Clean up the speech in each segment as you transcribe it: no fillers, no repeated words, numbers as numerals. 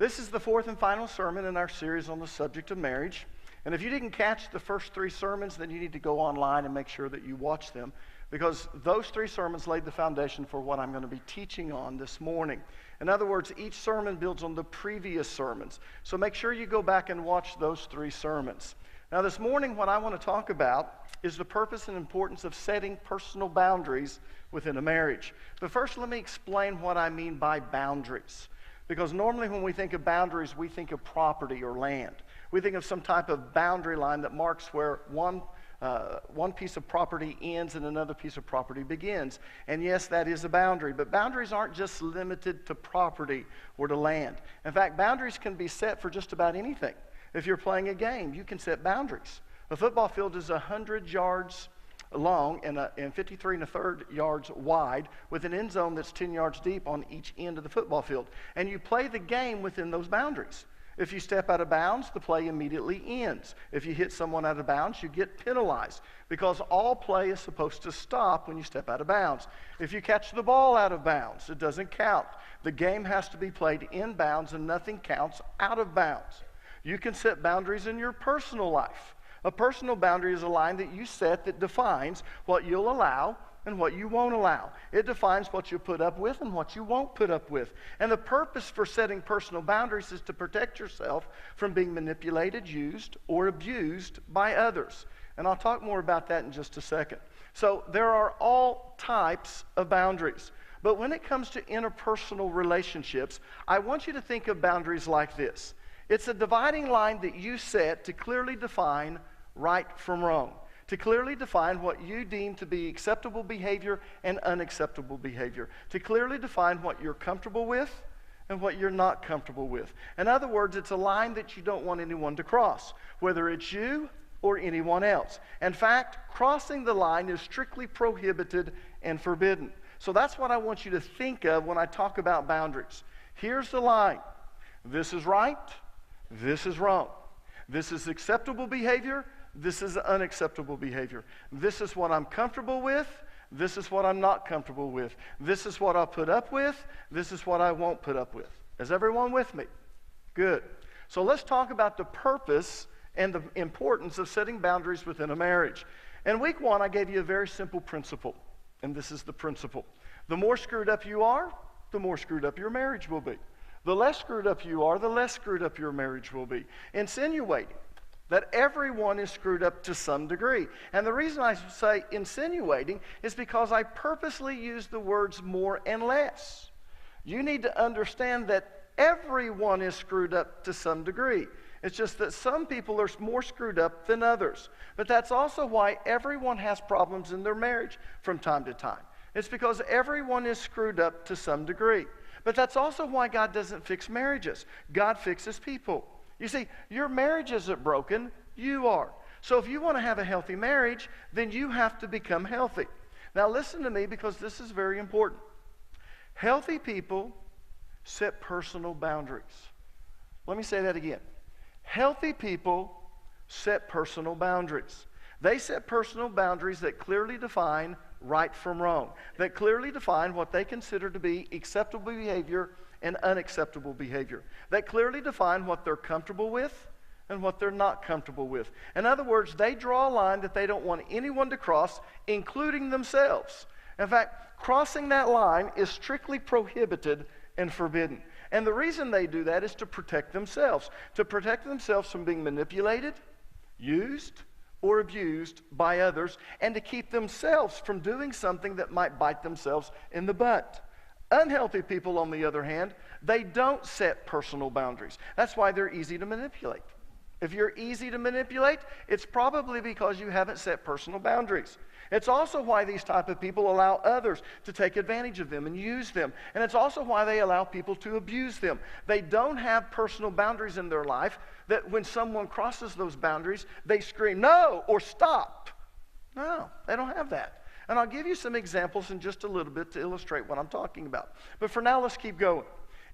This is the fourth and final sermon in our series on the subject of marriage. And if you didn't catch the first three sermons, then you need to go online and make sure that you watch them, because those three sermons laid the foundation for what I'm going to be teaching on this morning. In other words, each sermon builds on the previous sermons. So make sure you go back and watch those three sermons. Now this morning, what I want to talk about is the purpose and importance of setting personal boundaries within a marriage. But first, let me explain what I mean by boundaries. Because normally when we think of boundaries, we think of property or land. We think of some type of boundary line that marks where one piece of property ends and another piece of property begins. And yes, that is a boundary. But boundaries aren't just limited to property or to land. In fact, boundaries can be set for just about anything. If you're playing a game, you can set boundaries. A football field is 100 yards long and 53 1/3 yards wide, with an end zone that's 10 yards deep on each end of the football field. And you play the game within those boundaries. If you step out of bounds, the play immediately ends. If you hit someone out of bounds, you get penalized, because all play is supposed to stop when you step out of bounds. If you catch the ball out of bounds, it doesn't count. The game has to be played in bounds, and nothing counts out of bounds. You can set boundaries in your personal life. A personal boundary is a line that you set that defines what you'll allow and what you won't allow. It defines what you'll put up with and what you won't put up with. And the purpose for setting personal boundaries is to protect yourself from being manipulated, used, or abused by others. And I'll talk more about that in just a second. So there are all types of boundaries. But when it comes to interpersonal relationships, I want you to think of boundaries like this. It's a dividing line that you set to clearly define right from wrong, to clearly define what you deem to be acceptable behavior and unacceptable behavior, to clearly define what you're comfortable with and what you're not comfortable with. In other words, it's a line that you don't want anyone to cross, whether it's you or anyone else. In fact, crossing the line is strictly prohibited and forbidden. So that's what I want you to think of when I talk about boundaries. Here's the line. This is right. This is wrong. This is acceptable behavior. This is unacceptable behavior. This is what I'm comfortable with. This is what I'm not comfortable with. This is what I'll put up with. This is what I won't put up with. Is everyone with me? Good. So let's talk about the purpose and the importance of setting boundaries within a marriage. In week 1, I gave you a very simple principle, and this is the principle. The more screwed up you are, the more screwed up your marriage will be. The less screwed up you are, the less screwed up your marriage will be. Insinuating that everyone is screwed up to some degree. And the reason I say insinuating is because I purposely use the words more and less. You need to understand that everyone is screwed up to some degree. It's just that some people are more screwed up than others. But that's also why everyone has problems in their marriage from time to time. It's because everyone is screwed up to some degree. But that's also why God doesn't fix marriages. God fixes people. You see, your marriage isn't broken, you are. So if you want to have a healthy marriage, then you have to become healthy. Now listen to me, because this is very important. Healthy people set personal boundaries. Let me say that again. Healthy people set personal boundaries. They set personal boundaries that clearly define right from wrong, that clearly define what they consider to be acceptable behavior and unacceptable behavior, that clearly define what they're comfortable with and what they're not comfortable with. In other words, they draw a line that they don't want anyone to cross, including themselves. In fact, crossing that line is strictly prohibited and forbidden. And the reason they do that is to protect themselves from being manipulated, used, or abused by others, and to keep themselves from doing something that might bite themselves in the butt. Unhealthy people, on the other hand, they don't set personal boundaries. That's why they're easy to manipulate. If you're easy to manipulate, it's probably because you haven't set personal boundaries. It's also why these type of people allow others to take advantage of them and use them. And it's also why they allow people to abuse them. They don't have personal boundaries in their life that when someone crosses those boundaries, they scream, "No," or "Stop." No, they don't have that. And I'll give you some examples in just a little bit to illustrate what I'm talking about. But for now, let's keep going.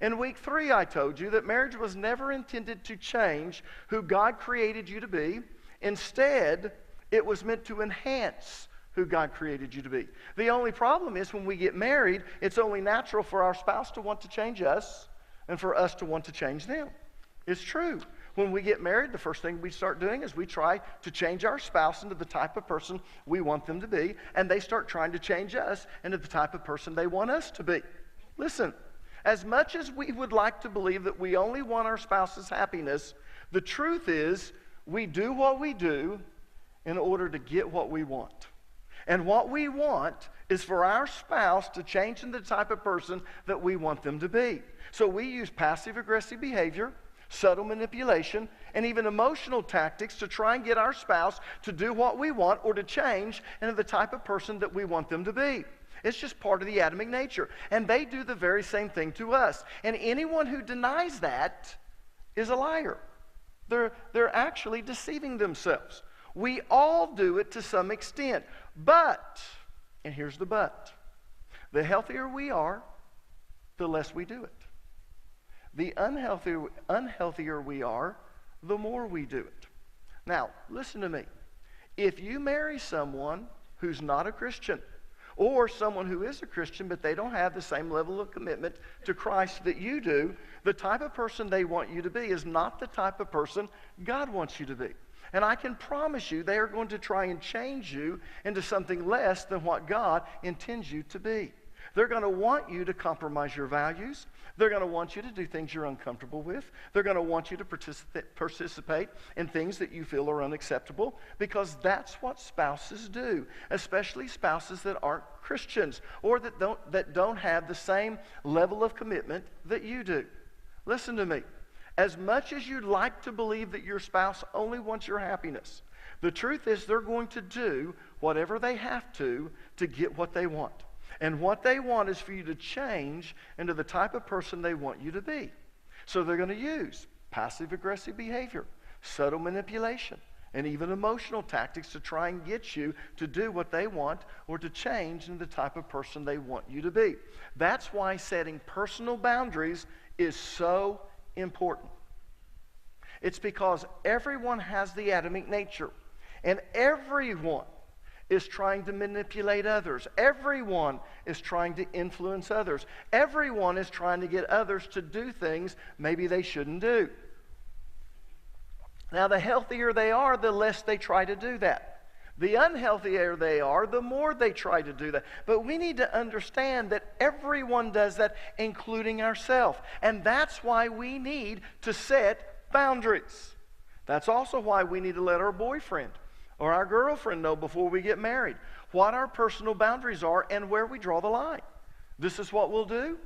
In week 3, I told you that marriage was never intended to change who God created you to be. Instead, it was meant to enhance who God created you to be. The only problem is when we get married, it's only natural for our spouse to want to change us, and for us to want to change them. It's true. When we get married, the first thing we start doing is we try to change our spouse into the type of person we want them to be, and they start trying to change us into the type of person they want us to be. Listen, as much as we would like to believe that we only want our spouse's happiness, the truth is we do what we do in order to get what we want. And what we want is for our spouse to change into the type of person that we want them to be. So we use passive-aggressive behavior, subtle manipulation, and even emotional tactics to try and get our spouse to do what we want or to change into the type of person that we want them to be. It's just part of the Adamic nature. And they do the very same thing to us. And anyone who denies that is a liar. They're actually deceiving themselves. We all do it to some extent. But, and here's the but, the healthier we are, the less we do it. The unhealthier we are, the more we do it. Now, listen to me. If you marry someone who's not a Christian, or someone who is a Christian but they don't have the same level of commitment to Christ that you do, the type of person they want you to be is not the type of person God wants you to be. And I can promise you they are going to try and change you into something less than what God intends you to be. They're going to want you to compromise your values. They're going to want you to do things you're uncomfortable with. They're going to want you to participate in things that you feel are unacceptable, because that's what spouses do, especially spouses that aren't Christians or that don't have the same level of commitment that you do. Listen to me. As much as you'd like to believe that your spouse only wants your happiness, the truth is they're going to do whatever they have to get what they want. And what they want is for you to change into the type of person they want you to be. So they're going to use passive-aggressive behavior, subtle manipulation, and even emotional tactics to try and get you to do what they want or to change into the type of person they want you to be. That's why setting personal boundaries is so important. It's because everyone has the Adamic nature, and everyone is trying to manipulate others. Everyone is trying to influence others. Everyone is trying to get others to do things maybe they shouldn't do. Now, the healthier they are, the less they try to do that. The unhealthier they are, the more they try to do that. But we need to understand that everyone does that, including ourselves. And that's why we need to set boundaries. That's also why we need to let our boyfriend or our girlfriend know before we get married what our personal boundaries are and where we draw the line. This is what we'll do,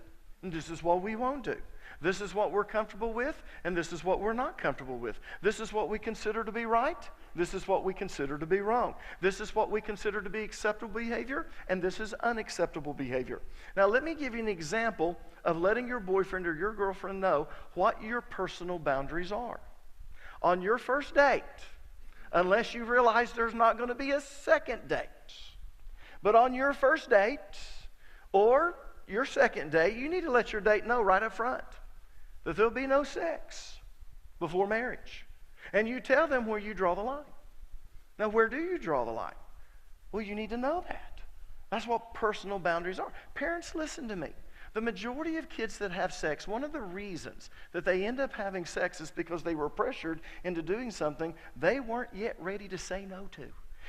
and this is what we won't do. This is what we're comfortable with, and this is what we're not comfortable with. This is what we consider to be right. This is what we consider to be wrong. This is what we consider to be acceptable behavior, and this is unacceptable behavior. Now, let me give you an example of letting your boyfriend or your girlfriend know what your personal boundaries are. On your first date, unless you realize there's not going to be a second date. But on your first date or your second date, you need to let your date know right up front that there'll be no sex before marriage. And you tell them where you draw the line. Now, where do you draw the line? Well, you need to know that. That's what personal boundaries are. Parents, listen to me. The majority of kids that have sex, one of the reasons that they end up having sex is because they were pressured into doing something they weren't yet ready to say no to.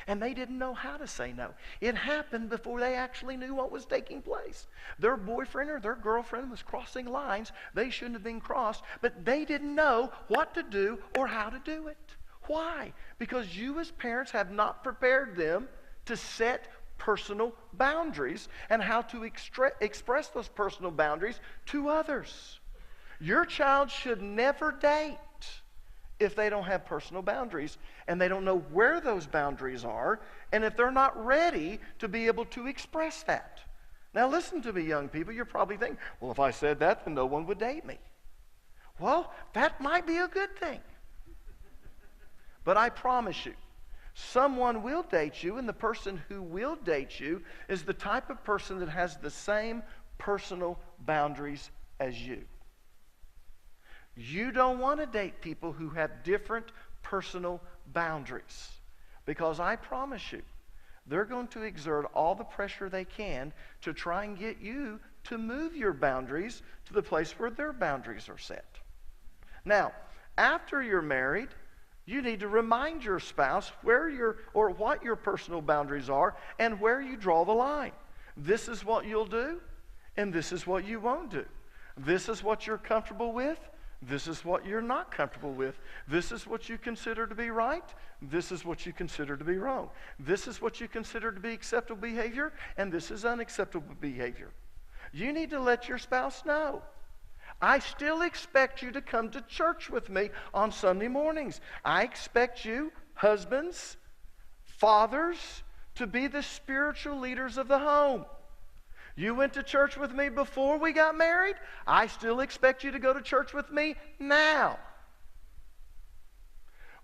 And they didn't know how to say no. It happened before they actually knew what was taking place. Their boyfriend or their girlfriend was crossing lines they shouldn't have been crossed, but they didn't know what to do or how to do it. Why? Because you as parents have not prepared them to set personal boundaries and how to express those personal boundaries to others. Your child should never date if they don't have personal boundaries and they don't know where those boundaries are, and if they're not ready to be able to express that. Now listen to me, young people. You're probably thinking, well, if I said that, then no one would date me. Well, that might be a good thing. But I promise you, someone will date you, and the person who will date you is the type of person that has the same personal boundaries as you. You don't want to date people who have different personal boundaries, because I promise you, they're going to exert all the pressure they can to try and get you to move your boundaries to the place where their boundaries are set. Now, after you're married, you need to remind your spouse what your personal boundaries are and where you draw the line. This is what you'll do, and this is what you won't do. This is what you're comfortable with. This is what you're not comfortable with. This is what you consider to be right. This is what you consider to be wrong. This is what you consider to be acceptable behavior, and this is unacceptable behavior. You need to let your spouse know. I still expect you to come to church with me on Sunday mornings. I expect you, husbands, fathers, to be the spiritual leaders of the home. You went to church with me before we got married. I still expect you to go to church with me now.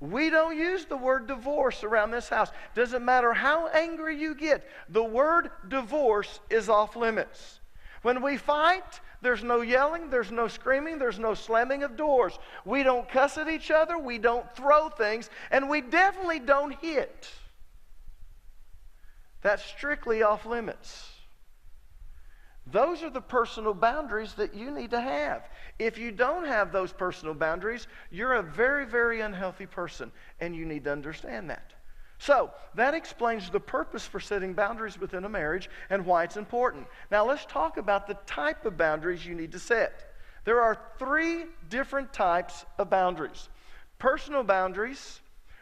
We don't use the word divorce around this house. Doesn't matter how angry you get. The word divorce is off limits. When we fight, there's no yelling, there's no screaming, there's no slamming of doors. We don't cuss at each other, we don't throw things, and we definitely don't hit. That's strictly off limits. Those are the personal boundaries that you need to have. If you don't have those personal boundaries, you're a very, very unhealthy person, and you need to understand that. So, that explains the purpose for setting boundaries within a marriage and why it's important. Now, let's talk about the type of boundaries you need to set. There are 3 different types of boundaries: personal boundaries,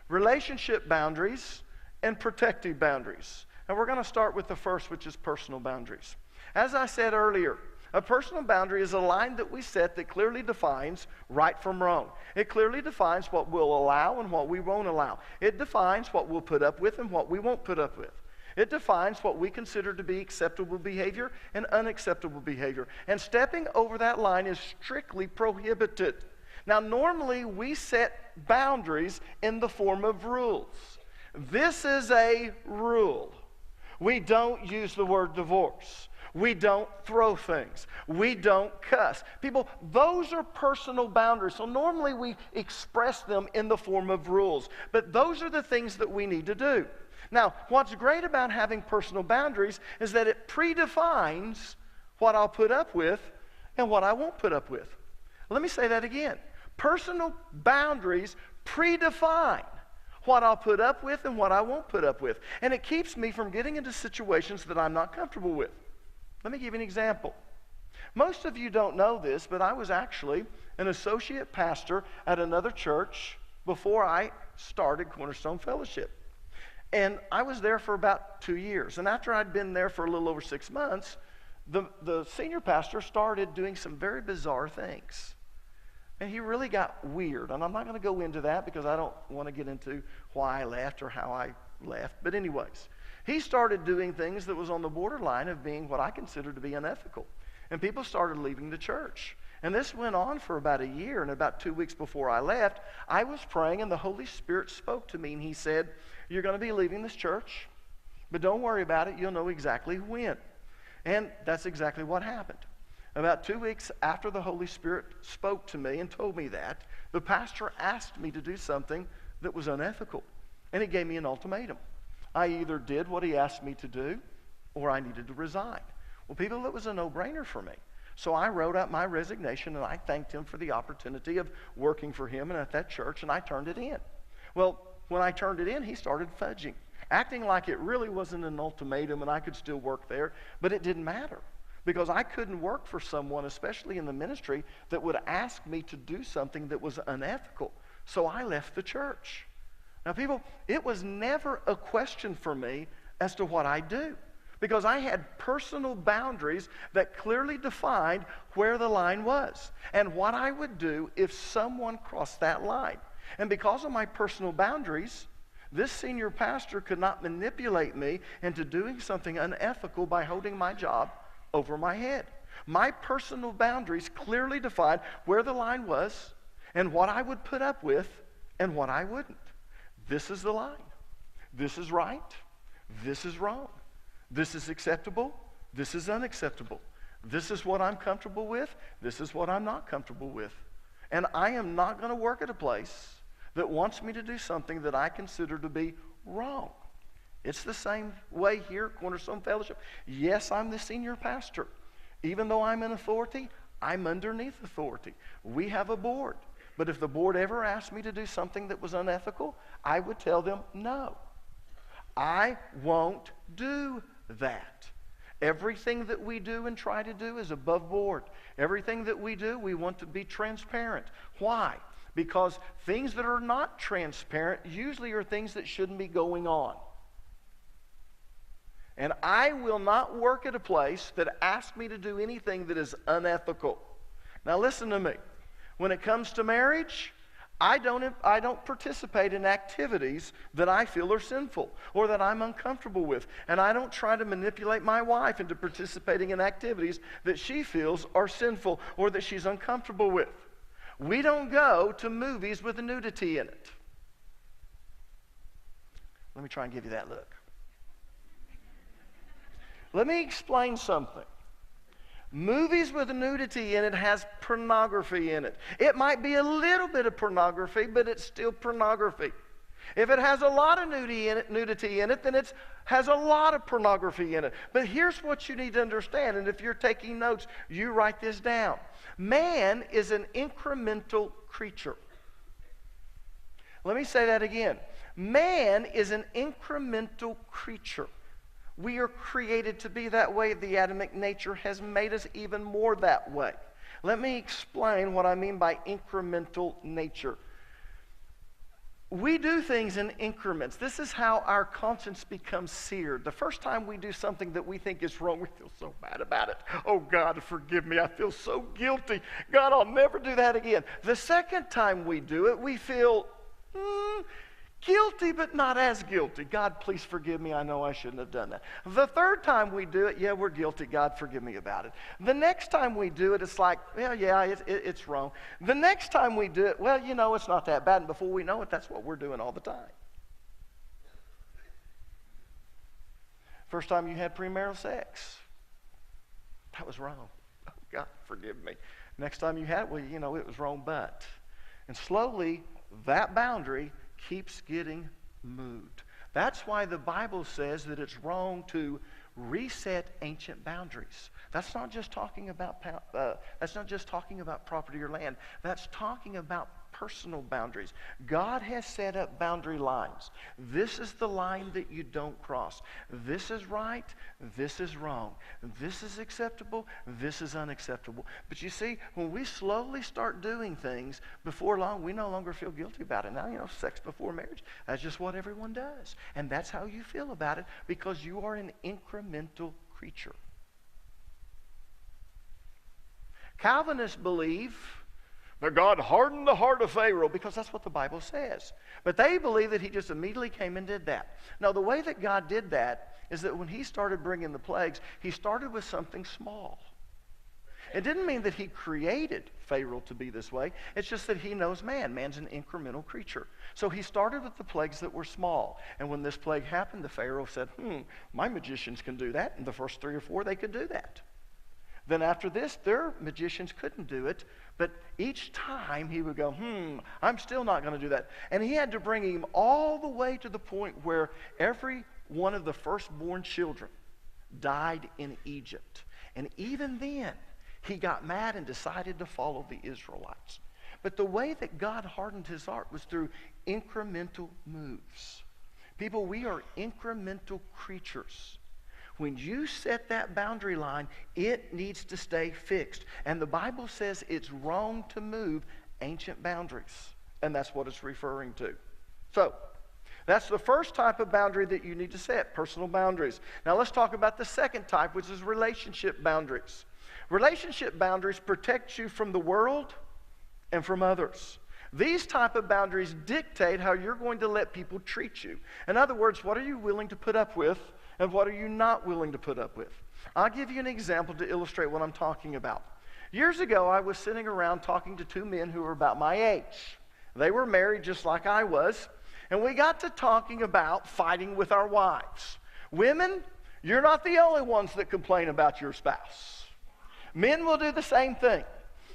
relationship boundaries, and protective boundaries. And we're going to start with the first, which is personal boundaries. As I said earlier, a personal boundary is a line that we set that clearly defines right from wrong. It clearly defines what we'll allow and what we won't allow. It defines what we'll put up with and what we won't put up with. It defines what we consider to be acceptable behavior and unacceptable behavior. And stepping over that line is strictly prohibited. Now, normally we set boundaries in the form of rules. This is a rule. We don't use the word divorce. We don't throw things. We don't cuss. People, those are personal boundaries. So normally we express them in the form of rules. But those are the things that we need to do. Now, what's great about having personal boundaries is that it predefines what I'll put up with and what I won't put up with. Let me say that again. Personal boundaries predefine what I'll put up with and what I won't put up with. And it keeps me from getting into situations that I'm not comfortable with. Let me give you an example. Most of you don't know this, but I was actually an associate pastor at another church before I started Cornerstone Fellowship. And I was there for about 2 years. And after I'd been there for a little over 6 months, the senior pastor started doing some very bizarre things. And he really got weird. And I'm not going to go into that because I don't want to get into why I left or how I left. But anyways, he started doing things that was on the borderline of being what I consider to be unethical. And people started leaving the church. And this went on for about a year. And about 2 weeks before I left, I was praying and the Holy Spirit spoke to me. And he said, "You're going to be leaving this church, but don't worry about it. You'll know exactly when." And that's exactly what happened. About 2 weeks after the Holy Spirit spoke to me and told me that, the pastor asked me to do something that was unethical. And he gave me an ultimatum. I either did what he asked me to do, or I needed to resign. Well, people, it was a no-brainer for me. So I wrote out my resignation, and I thanked him for the opportunity of working for him and at that church, and I turned it in. Well, when I turned it in, he started fudging, acting like it really wasn't an ultimatum and I could still work there, but it didn't matter. Because I couldn't work for someone, especially in the ministry, that would ask me to do something that was unethical. So I left the church. Now, people, it was never a question for me as to what I do. Because I had personal boundaries that clearly defined where the line was and what I would do if someone crossed that line. And because of my personal boundaries, this senior pastor could not manipulate me into doing something unethical by holding my job over my head. My personal boundaries clearly defined where the line was and what I would put up with and what I wouldn't. This is the line. This is right. This is wrong. This is acceptable. This is unacceptable. This is what I'm comfortable with. This is what I'm not comfortable with. And I am not going to work at a place that wants me to do something that I consider to be wrong. It's the same way here at Cornerstone Fellowship. Yes, I'm the senior pastor. Even though I'm in authority, I'm underneath authority. We have a board. But if the board ever asked me to do something that was unethical, I would tell them, no, I won't do that. Everything that we do and try to do is above board. Everything that we do, we want to be transparent. Why? Because things that are not transparent usually are things that shouldn't be going on. And I will not work at a place that asks me to do anything that is unethical. Now listen to me. When it comes to marriage, I don't participate in activities that I feel are sinful or that I'm uncomfortable with. And I don't try to manipulate my wife into participating in activities that she feels are sinful or that she's uncomfortable with. We don't go to movies with nudity in it. Let me try and give you that look. Let me explain something. Movies with nudity in it has pornography in it. It might be a little bit of pornography, but it's still pornography. If it has a lot of nudity in it, then it has a lot of pornography in it. But here's what you need to understand, and if you're taking notes, you write this down. Man is an incremental creature. Let me say that again. Man is an incremental creature. We are created to be that way. The Adamic nature has made us even more that way. Let me explain what I mean by incremental nature. We do things in increments. This is how our conscience becomes seared. The first time we do something that we think is wrong, we feel so bad about it. Oh, God, forgive me. I feel so guilty. God, I'll never do that again. The second time we do it, we feel guilty, but not as guilty. God, please forgive me. I know I shouldn't have done that. The third time we do it, yeah, we're guilty. God, forgive me about it. The next time we do it, it's like, well, yeah, it's wrong. The next time we do it, well, you know, it's not that bad. And before we know it, that's what we're doing all the time. First time you had premarital sex, that was wrong. Oh, God, forgive me. Next time you had it, well, you know, it was wrong, but. And slowly, that boundary keeps getting moved. That's why the Bible says that it's wrong to reset ancient boundaries. That's not just talking about property or land. That's talking about personal boundaries. God has set up boundary lines. This is the line that you don't cross. This is right. This is wrong. This is acceptable. This is unacceptable. But you see, when we slowly start doing things, before long, we no longer feel guilty about it. Now, you know, sex before marriage, that's just what everyone does. And that's how you feel about it because you are an incremental creature. Calvinists believe that God hardened the heart of Pharaoh because that's what the Bible says. But they believe that he just immediately came and did that. Now, the way that God did that is that when he started bringing the plagues, he started with something small. It didn't mean that he created Pharaoh to be this way. It's just that he knows man. Man's an incremental creature. So he started with the plagues that were small. And when this plague happened, the Pharaoh said, my magicians can do that. And the first 3 or 4, they could do that. Then after this, their magicians couldn't do it. But each time he would go, I'm still not going to do that. And he had to bring him all the way to the point where every one of the firstborn children died in Egypt. And even then, he got mad and decided to follow the Israelites. But the way that God hardened his heart was through incremental moves. People, we are incremental creatures. When you set that boundary line, it needs to stay fixed. And the Bible says it's wrong to move ancient boundaries. And that's what it's referring to. So, that's the first type of boundary that you need to set, personal boundaries. Now let's talk about the second type, which is relationship boundaries. Relationship boundaries protect you from the world and from others. These type of boundaries dictate how you're going to let people treat you. In other words, what are you willing to put up with? And what are you not willing to put up with? I'll give you an example to illustrate what I'm talking about. Years ago, I was sitting around talking to 2 men who were about my age. They were married just like I was, and we got to talking about fighting with our wives. Women, you're not the only ones that complain about your spouse. Men will do the same thing.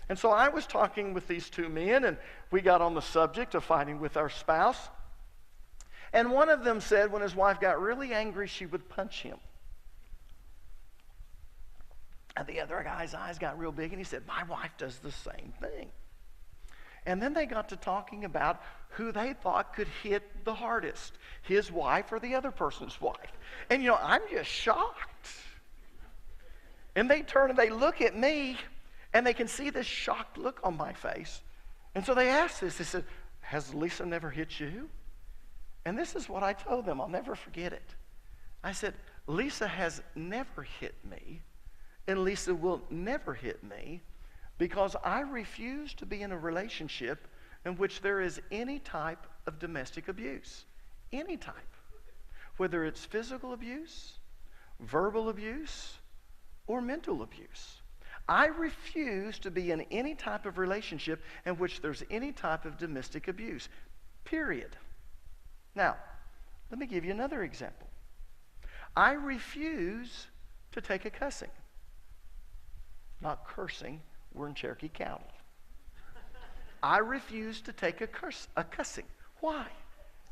And so I was talking with these 2 men, and we got on the subject of fighting with our spouse. And one of them said when his wife got really angry, she would punch him. And the other guy's eyes got real big, and he said, my wife does the same thing. And then they got to talking about who they thought could hit the hardest, his wife or the other person's wife. And, I'm just shocked. And they turn and they look at me, and they can see this shocked look on my face. And so they asked this. They said, has Lisa never hit you? And this is what I told them. I'll never forget it. I said, Lisa has never hit me, and Lisa will never hit me, because I refuse to be in a relationship in which there is any type of domestic abuse. Any type. Whether it's physical abuse, verbal abuse, or mental abuse. I refuse to be in any type of relationship in which there's any type of domestic abuse. Period. Now, let me give you another example. I refuse to take a cussing. Not cursing. We're in Cherokee County. I refuse to take a cussing. Why?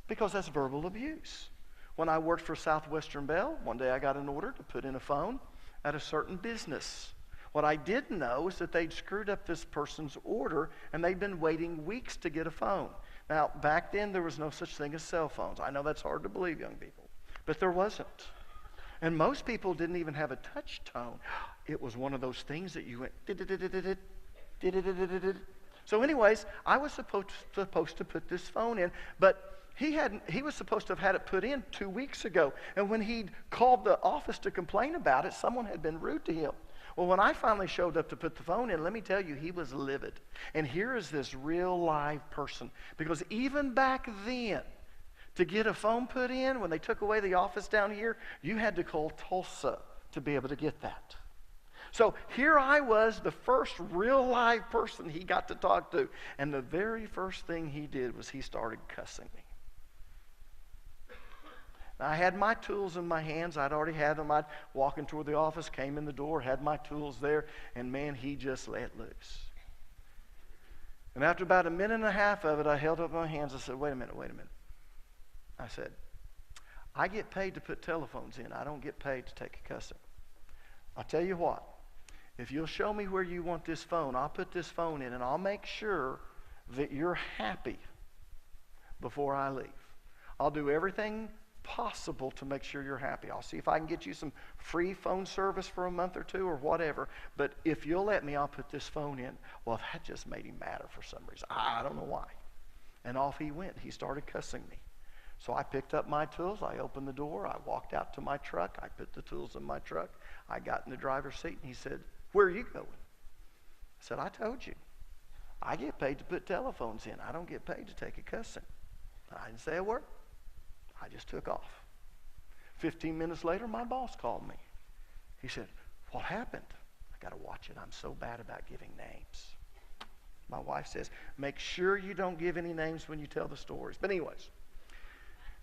Because that's verbal abuse. When I worked for Southwestern Bell, one day I got an order to put in a phone at a certain business. What I didn't know is that they'd screwed up this person's order, and they'd been waiting weeks to get a phone. Now, back then, there was no such thing as cell phones. I know that's hard to believe, young people, but there wasn't. And most people didn't even have a touch tone. It was one of those things that you went, so anyways, I was supposed to put this phone in, but he was supposed to have had it put in 2 weeks ago. And when he called the office to complain about it, someone had been rude to him. Well, when I finally showed up to put the phone in, let me tell you, he was livid. And here is this real live person. Because even back then, to get a phone put in, when they took away the office down here, you had to call Tulsa to be able to get that. So here I was, the first real live person he got to talk to. And the very first thing he did was he started cussing me. I had my tools in my hands. I'd already had them. I'd walking toward the office, came in the door, had my tools there, and man, he just let loose. And after about a minute and a half of it, I held up my hands. I said, wait a minute. I said, I get paid to put telephones in. I don't get paid to take a cussing. I'll tell you what. If you'll show me where you want this phone, I'll put this phone in, and I'll make sure that you're happy before I leave. I'll do everything possible to make sure you're happy. I'll see if I can get you some free phone service for a month or two or whatever. But if you'll let me, I'll put this phone in. Well, that just made him madder for some reason. I don't know why. And off he went. He started cussing me. So I picked up my tools. I opened the door. I walked out to my truck. I put the tools in my truck. I got in the driver's seat, and he said, where are you going? I said, I told you. I get paid to put telephones in. I don't get paid to take a cussing. I didn't say a word. I just took off. 15 minutes later, my boss called me. He said, what happened? I got to watch it. I'm so bad about giving names. My wife says, make sure you don't give any names when you tell the stories. But anyways,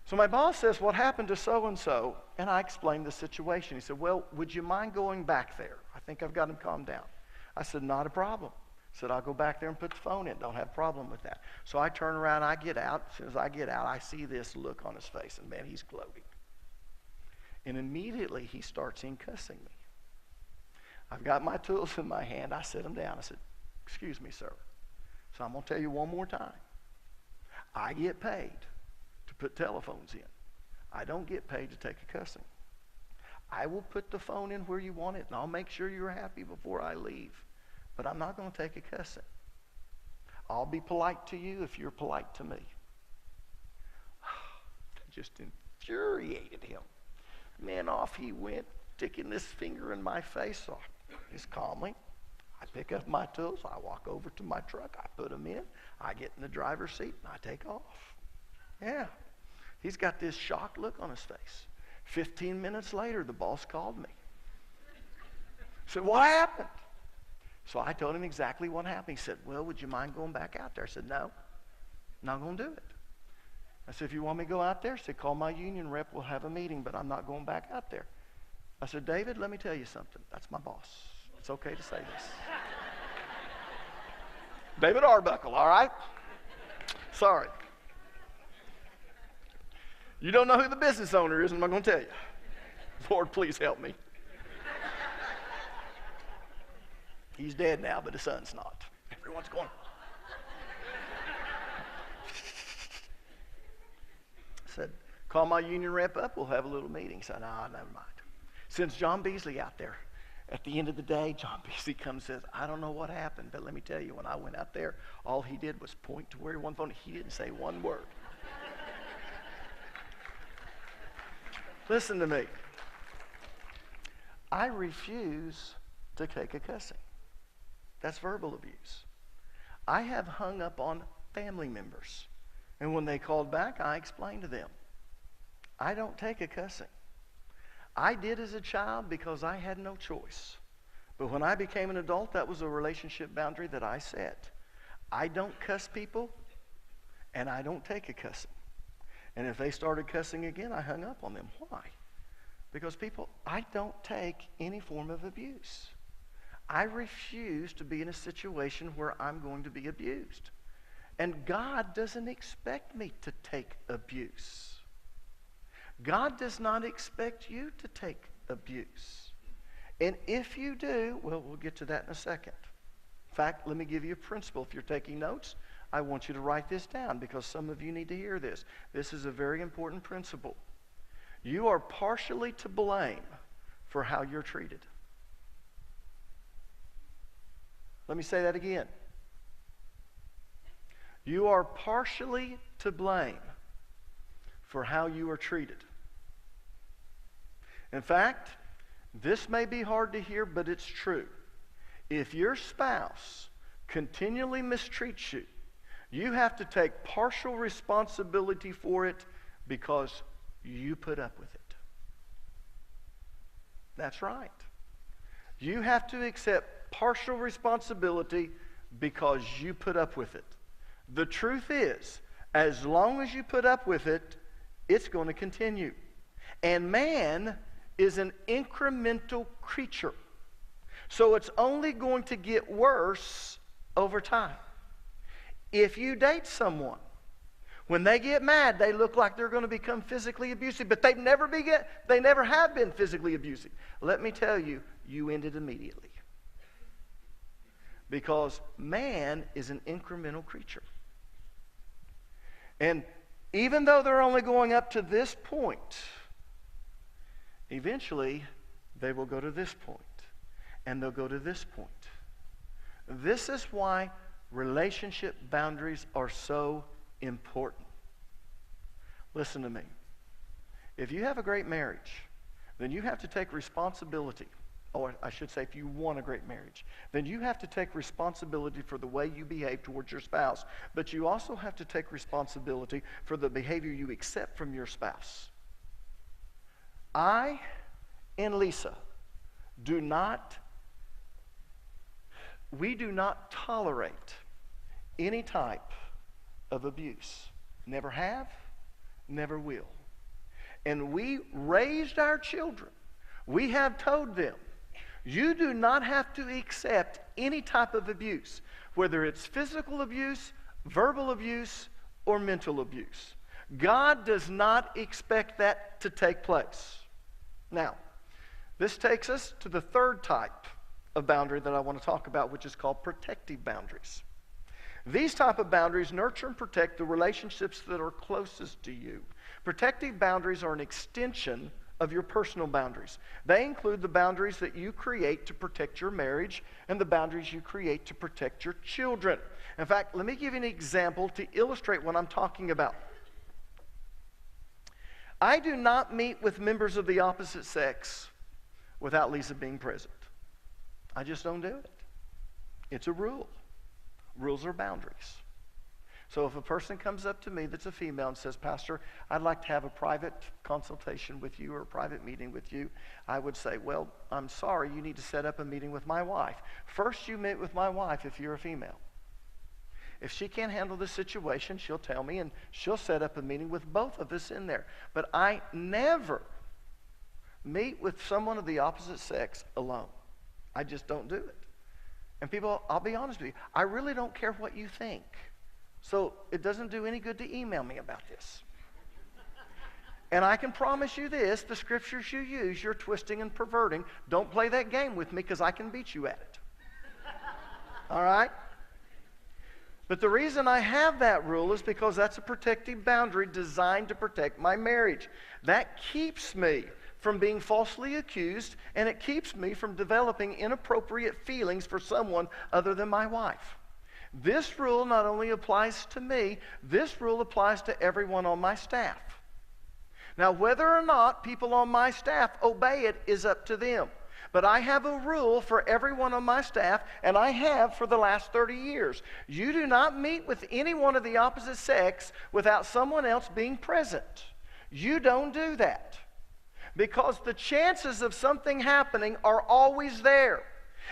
so my boss says, what happened to so-and-so? And I explained the situation. He said, well, would you mind going back there? I think I've got him calmed down. I said, not a problem. I said, I'll go back there and put the phone in. Don't have a problem with that. So I turn around, I get out. As soon as I get out, I see this look on his face, and man, he's gloating. And immediately he starts in cussing me. I've got my tools in my hand. I set them down. I said, excuse me, sir. So I'm going to tell you one more time. I get paid to put telephones in. I don't get paid to take a cussing. I will put the phone in where you want it, and I'll make sure you're happy before I leave. But I'm not going to take a cussing. I'll be polite to you if you're polite to me. That just infuriated him. Man, off he went, sticking this finger in my face. So just calmly, I pick up my tools. I walk over to my truck. I put them in. I get in the driver's seat, and I take off. Yeah. He's got this shocked look on his face. 15 minutes later, the boss called me. Said, what happened? So I told him exactly what happened. He said, well, would you mind going back out there? I said, no, I'm not going to do it. I said, if you want me to go out there, he said, call my union rep. We'll have a meeting, but I'm not going back out there. I said, David, let me tell you something. That's my boss. It's okay to say this. David Arbuckle, all right? Sorry. You don't know who the business owner is, I'm not going to tell you. Lord, please help me. He's dead now, but his son's not. Everyone's going. Said, call my union rep up, we'll have a little meeting. Said, never mind. Sends John Beasley out there. At the end of the day, John Beasley comes and says, I don't know what happened, but let me tell you, when I went out there, all he did was point to where he won the phone. He didn't say one word. Listen to me. I refuse to take a cussing. That's verbal abuse. I have hung up on family members. And when they called back, I explained to them, I don't take a cussing. I did as a child because I had no choice. But when I became an adult, that was a relationship boundary that I set. I don't cuss people, and I don't take a cussing. And if they started cussing again, I hung up on them. Why? Because people, I don't take any form of abuse. I refuse to be in a situation where I'm going to be abused. And God doesn't expect me to take abuse. God does not expect you to take abuse. And if you do, well, we'll get to that in a second. In fact, let me give you a principle. If you're taking notes, I want you to write this down because some of you need to hear this. This is a very important principle. You are partially to blame for how you're treated. Let me say that again. You are partially to blame for how you are treated. In fact, this may be hard to hear, but it's true. If your spouse continually mistreats you, you have to take partial responsibility for it because you put up with it. That's right. You have to accept partial responsibility because you put up with it. The truth is, as long as you put up with it, it's going to continue. And man is an incremental creature. So it's only going to get worse over time. If you date someone, when they get mad, they look like they're going to become physically abusive, but they never have been physically abusive. Let me tell you, you end it immediately. Because man is an incremental creature. And even though they're only going up to this point, eventually they will go to this point, and they'll go to this point. This is why relationship boundaries are so important. Listen to me. If you have a great marriage, then you have to take responsibility. Or I should say, if you want a great marriage, then you have to take responsibility for the way you behave towards your spouse. But you also have to take responsibility for the behavior you accept from your spouse. I and Lisa do not tolerate any type of abuse. Never have, never will. And we raised our children. We have told them, you do not have to accept any type of abuse, whether it's physical abuse, verbal abuse, or mental abuse. God does not expect that to take place. Now, this takes us to the third type of boundary that I want to talk about, which is called protective boundaries. These type of boundaries nurture and protect the relationships that are closest to you. Protective boundaries are an extension of your personal boundaries. They include the boundaries that you create to protect your marriage and the boundaries you create to protect your children. In fact, let me give you an example to illustrate what I'm talking about. I do not meet with members of the opposite sex without Lisa being present. I just don't do it. It's a rule. Rules are boundaries. So if a person comes up to me that's a female and says, Pastor, I'd like to have a private consultation with you or a private meeting with you, I would say, well, I'm sorry, you need to set up a meeting with my wife. First, you meet with my wife if you're a female. If she can't handle the situation, she'll tell me and she'll set up a meeting with both of us in there. But I never meet with someone of the opposite sex alone. I just don't do it. And people, I'll be honest with you, I really don't care what you think. So it doesn't do any good to email me about this. And I can promise you this, the scriptures you use, you're twisting and perverting. Don't play that game with me because I can beat you at it. All right? But the reason I have that rule is because that's a protective boundary designed to protect my marriage. That keeps me from being falsely accused, and it keeps me from developing inappropriate feelings for someone other than my wife. This rule not only applies to me, this rule applies to everyone on my staff. Now, whether or not people on my staff obey it is up to them. But I have a rule for everyone on my staff, and I have for the last 30 years. You do not meet with anyone of the opposite sex without someone else being present. You don't do that. Because the chances of something happening are always there.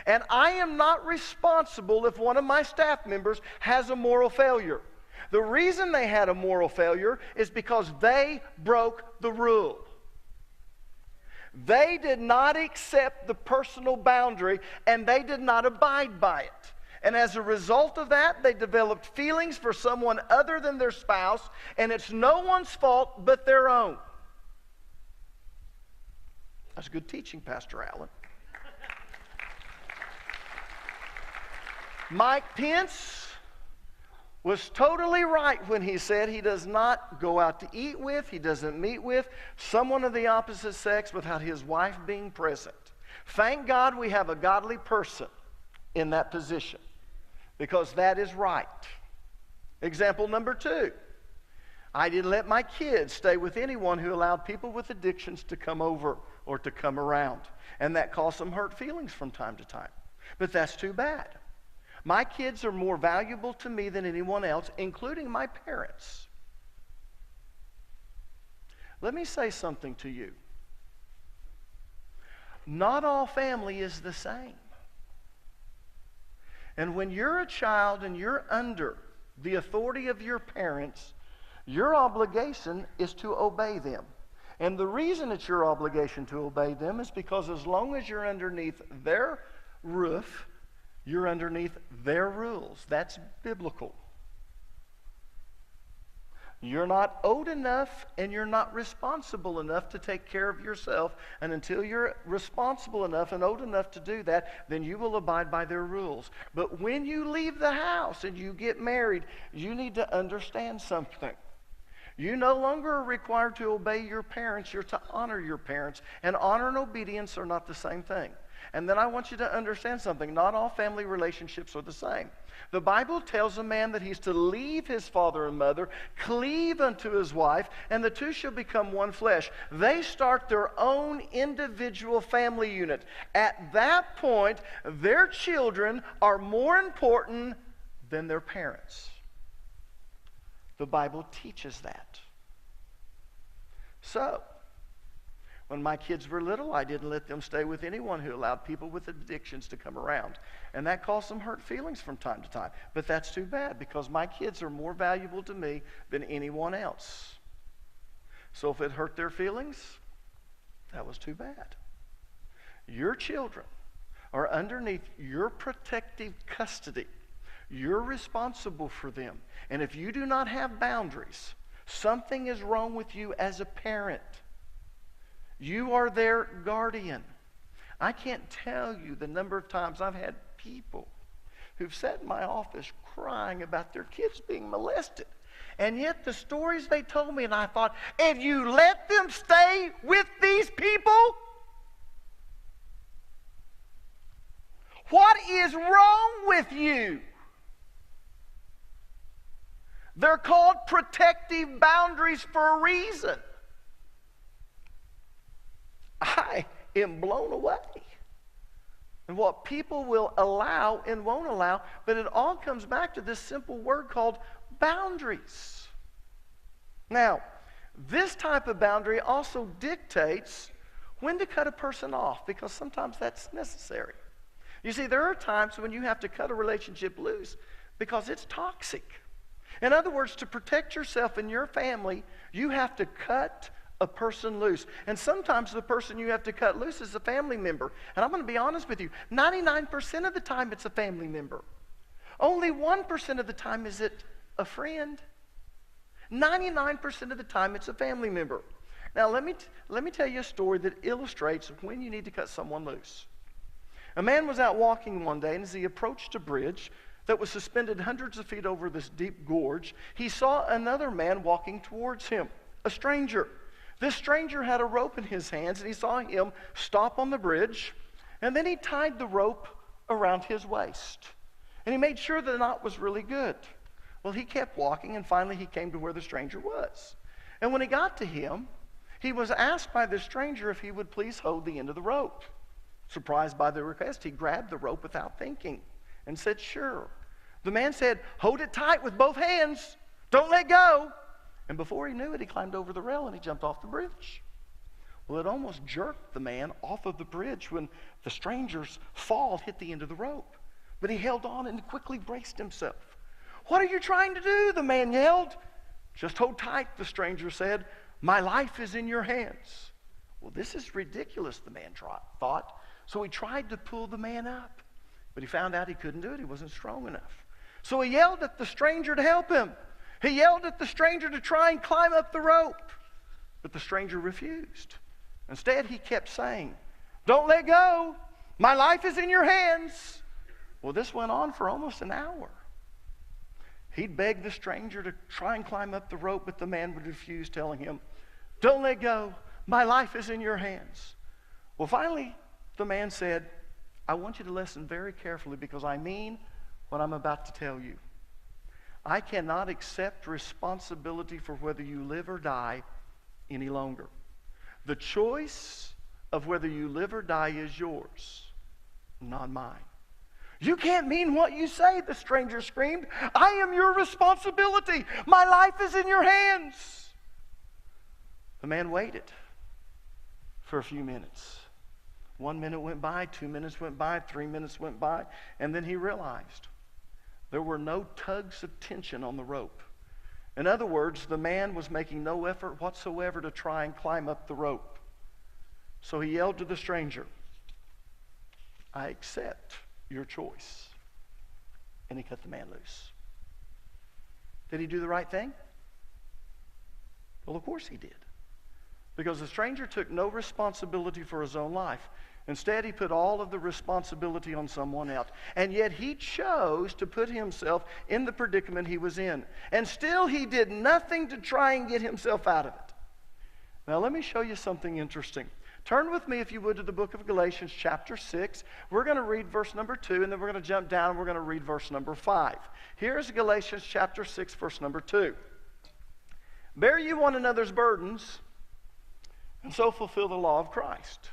And I am not responsible if one of my staff members has a moral failure. The reason they had a moral failure is because they broke the rule. They did not accept the personal boundary, and they did not abide by it. And as a result of that, they developed feelings for someone other than their spouse, and it's no one's fault but their own. That's good teaching, Pastor Allen. Mike Pence was totally right when he said he does not go out to eat with, he doesn't meet with someone of the opposite sex without his wife being present. Thank God we have a godly person in that position, because that is right. Example number 2. I didn't let my kids stay with anyone who allowed people with addictions to come over or to come around. And that caused some hurt feelings from time to time. But that's too bad. My kids are more valuable to me than anyone else, including my parents. Let me say something to you. Not all family is the same. And when you're a child and you're under the authority of your parents, your obligation is to obey them. And the reason it's your obligation to obey them is because as long as you're underneath their roof, you're underneath their rules. That's biblical. You're not owed enough and you're not responsible enough to take care of yourself. And until you're responsible enough and owed enough to do that, then you will abide by their rules. But when you leave the house and you get married, you need to understand something. You no longer are required to obey your parents. You're to honor your parents. And honor and obedience are not the same thing. And then I want you to understand something. Not all family relationships are the same. The Bible tells a man that he's to leave his father and mother, cleave unto his wife, and the two shall become one flesh. They start their own individual family unit. At that point, their children are more important than their parents. The Bible teaches that. So, when my kids were little, I didn't let them stay with anyone who allowed people with addictions to come around. And that caused some hurt feelings from time to time. But that's too bad, because my kids are more valuable to me than anyone else. So if it hurt their feelings, that was too bad. Your children are underneath your protective custody. You're responsible for them. And if you do not have boundaries, something is wrong with you as a parent. You are their guardian. I can't tell you the number of times I've had people who've sat in my office crying about their kids being molested. And yet the stories they told me, and I thought, if you let them stay with these people, what is wrong with you? They're called protective boundaries for a reason. I am blown away. And what people will allow and won't allow, but it all comes back to this simple word called boundaries. Now, this type of boundary also dictates when to cut a person off, because sometimes that's necessary. You see, there are times when you have to cut a relationship loose because it's toxic. In other words, to protect yourself and your family, you have to cut a person loose. And sometimes the person you have to cut loose is a family member. And I'm going to be honest with you, 99% of the time it's a family member. Only 1% of the time is it a friend. 99% of the time it's a family member. Now let me tell you a story that illustrates when you need to cut someone loose. A man was out walking one day, and as he approached a bridge that was suspended hundreds of feet over this deep gorge, he saw another man walking towards him, a stranger. This stranger had a rope in his hands, and he saw him stop on the bridge, and then he tied the rope around his waist. And he made sure the knot was really good. Well, he kept walking, and finally he came to where the stranger was. And when he got to him, he was asked by the stranger if he would please hold the end of the rope. Surprised by the request, he grabbed the rope without thinking and said, "Sure." The man said, "Hold it tight with both hands. Don't let go." And before he knew it, he climbed over the rail and he jumped off the bridge. Well, it almost jerked the man off of the bridge when the stranger's fall hit the end of the rope. But he held on and quickly braced himself. "What are you trying to do?" the man yelled. "Just hold tight," the stranger said. "My life is in your hands." Well, this is ridiculous, the man thought. So he tried to pull the man up. But he found out he couldn't do it. He wasn't strong enough. So he yelled at the stranger to help him. He yelled at the stranger to try and climb up the rope. But the stranger refused. Instead, he kept saying, "Don't let go. My life is in your hands." Well, this went on for almost an hour. He'd beg the stranger to try and climb up the rope, but the man would refuse, telling him, "Don't let go. My life is in your hands." Well, finally, the man said, "I want you to listen very carefully because I mean what I'm about to tell you. I cannot accept responsibility for whether you live or die any longer. The choice of whether you live or die is yours, not mine." "You can't mean what you say," the stranger screamed. "I am your responsibility. My life is in your hands." The man waited for a few minutes. 1 minute went by, 2 minutes went by, 3 minutes went by, and then he realized there were no tugs of tension on the rope. In other words, the man was making no effort whatsoever to try and climb up the rope. So he yelled to the stranger, "I accept your choice." And he cut the man loose. Did he do the right thing? Well, of course he did. Because the stranger took no responsibility for his own life. Instead, he put all of the responsibility on someone else. And yet he chose to put himself in the predicament he was in. And still he did nothing to try and get himself out of it. Now let me show you something interesting. Turn with me, if you would, to the book of Galatians chapter 6. We're going to read verse number 2, and then we're going to jump down and we're going to read verse number 5. Here's Galatians chapter 6, verse number 2. "Bear you one another's burdens, and so fulfill the law of Christ."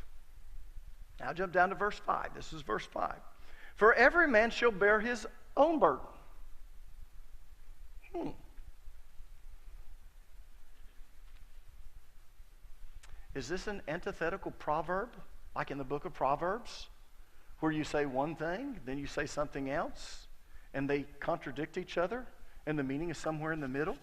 Now jump down to verse 5. This is verse 5. "For every man shall bear his own burden." Is this an antithetical proverb, like in the book of Proverbs, where you say one thing, then you say something else, and they contradict each other, and the meaning is somewhere in the middle?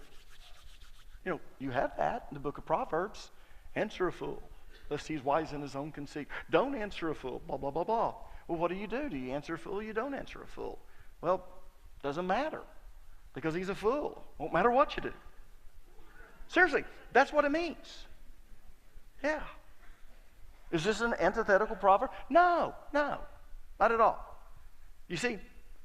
You know, you have that in the book of Proverbs. "Answer a fool, lest he's wise in his own conceit. Don't answer a fool, blah, blah, blah, blah." Well, what do? Do you answer a fool or you don't answer a fool? Well, doesn't matter, because he's a fool. Won't matter what you do. Seriously, that's what it means. Yeah. Is this an antithetical proverb? No, not at all. You see,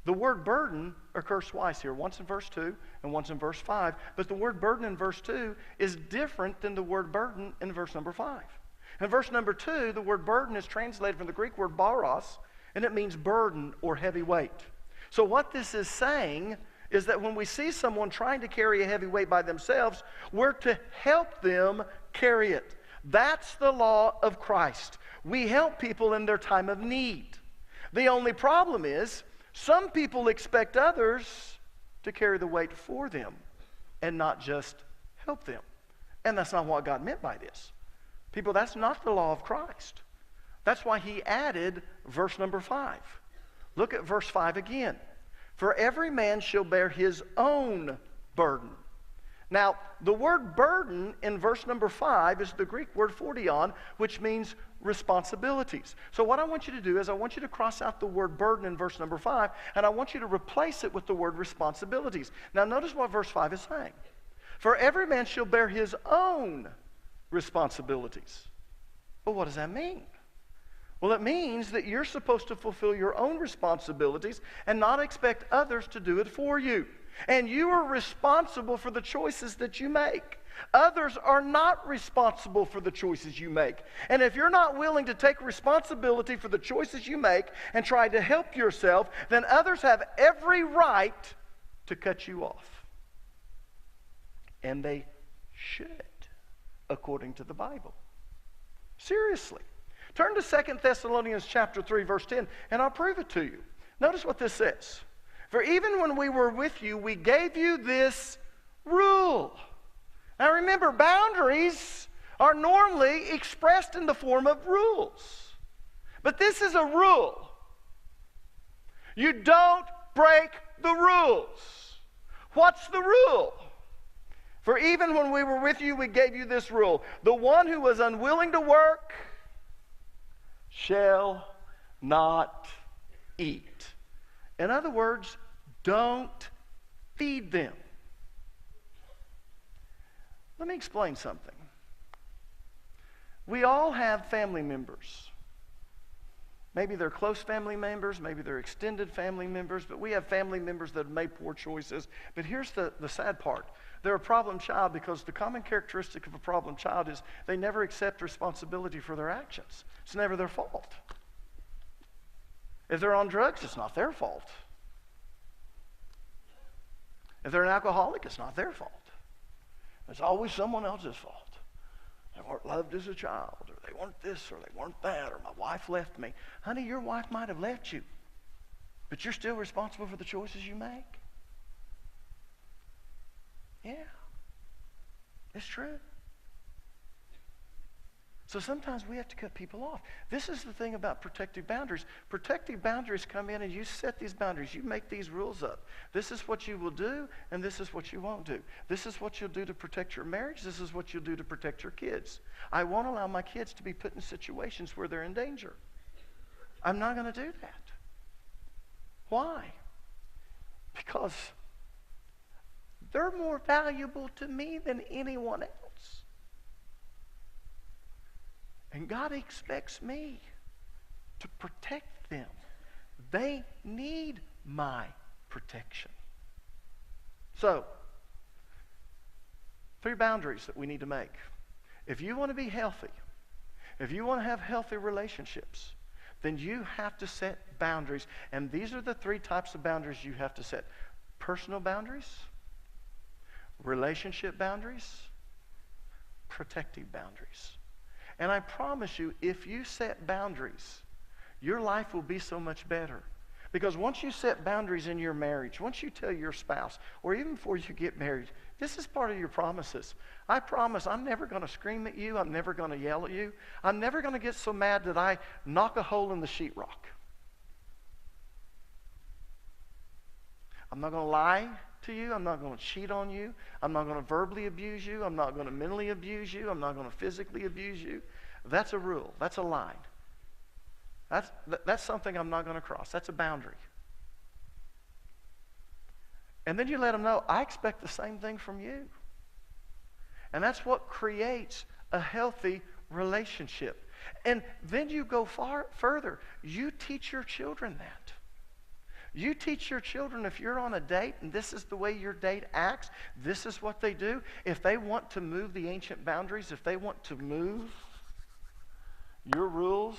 the word burden occurs twice here, once in verse 2 and once in verse 5. But the word burden in verse 2 is different than the word burden in verse number 5. In verse number 2, the word burden is translated from the Greek word baros, and it means burden or heavy weight. So what this is saying is that when we see someone trying to carry a heavy weight by themselves, we're to help them carry it. That's the law of Christ. We help people in their time of need. The only problem is some people expect others to carry the weight for them and not just help them. And that's not what God meant by this. People, that's not the law of Christ. That's why he added verse number 5. Look at verse 5 again. "For every man shall bear his own burden." Now, the word burden in verse number 5 is the Greek word fordion, which means responsibilities. So what I want you to do is I want you to cross out the word burden in verse number 5, and I want you to replace it with the word responsibilities. Now, notice what verse 5 is saying. "For every man shall bear his own responsibilities." Well, what does that mean? Well, it means that you're supposed to fulfill your own responsibilities and not expect others to do it for you. And you are responsible for the choices that you make. Others are not responsible for the choices you make. And if you're not willing to take responsibility for the choices you make and try to help yourself, then others have every right to cut you off. And they should, according to the Bible. Seriously. Turn to 2 Thessalonians chapter 3, verse 10, and I'll prove it to you. Notice what this says. For even when we were with you, we gave you this rule. Now remember, boundaries are normally expressed in the form of rules. But this is a rule. You don't break the rules. What's the rule? For even when we were with you, we gave you this rule. The one who was unwilling to work shall not eat. In other words, don't feed them. Let me explain something. We all have family members. Maybe they're close family members, maybe they're extended family members, but we have family members that have made poor choices. But here's the sad part. They're a problem child because the common characteristic of a problem child is they never accept responsibility for their actions. It's never their fault. If they're on drugs, it's not their fault. If they're an alcoholic, it's not their fault. It's always someone else's fault. They weren't loved as a child, or they weren't this, or they weren't that, or my wife left me. Honey, your wife might have left you, but you're still responsible for the choices you make. Yeah, it's true. So sometimes we have to cut people off. This is the thing about protective boundaries. Protective boundaries come in and you set these boundaries. You make these rules up. This is what you will do, and this is what you won't do. This is what you'll do to protect your marriage. This is what you'll do to protect your kids. I won't allow my kids to be put in situations where they're in danger. I'm not going to do that. Why? Because they're more valuable to me than anyone else. And God expects me to protect them. They need my protection. So, 3 boundaries that we need to make. If you want to be healthy, if you want to have healthy relationships, then you have to set boundaries. And these are the 3 types of boundaries you have to set. Personal boundaries, relationship boundaries, protective boundaries. And I promise you, if you set boundaries, your life will be so much better. Because once you set boundaries in your marriage, once you tell your spouse, or even before you get married, this is part of your promises. I promise I'm never going to scream at you. I'm never going to yell at you. I'm never going to get so mad that I knock a hole in the sheetrock. I'm not going to lie to you. I'm not going to cheat on you. I'm not going to verbally abuse you. I'm not going to mentally abuse you. I'm not going to physically abuse you. That's a rule. That's a line. That's something I'm not going to cross. That's a boundary. And then you let them know, I expect the same thing from you. And that's what creates a healthy relationship. And then you go further. You teach your children that. You teach your children, if you're on a date and this is the way your date acts, this is what they do. If they want to move the ancient boundaries, if they want to move your rules,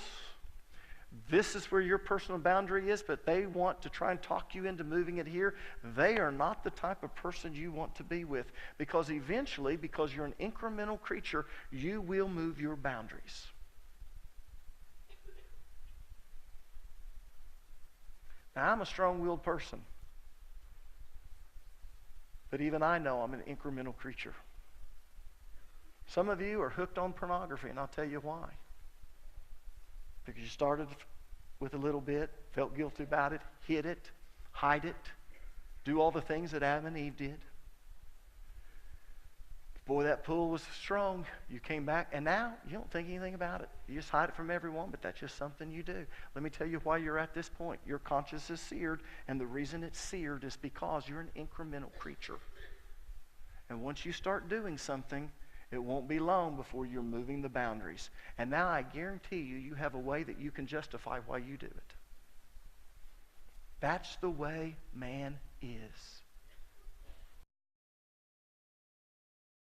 this is where your personal boundary is, but they want to try and talk you into moving it here, they are not the type of person you want to be with. Because eventually, because you're an incremental creature, you will move your boundaries. Now, I'm a strong-willed person. But even I know I'm an incremental creature. Some of you are hooked on pornography, and I'll tell you why. Because you started with a little bit, felt guilty about it, hid it, hide it, do all the things that Adam and Eve did. Boy, that pull was strong. You came back, and now you don't think anything about it. You just hide it from everyone, but that's just something you do. Let me tell you why you're at this point. Your conscience is seared, and the reason it's seared is because you're an incremental creature. And once you start doing something, It won't be long before you're moving the boundaries. And now I guarantee you, you have a way that you can justify why you do it. That's the way man is.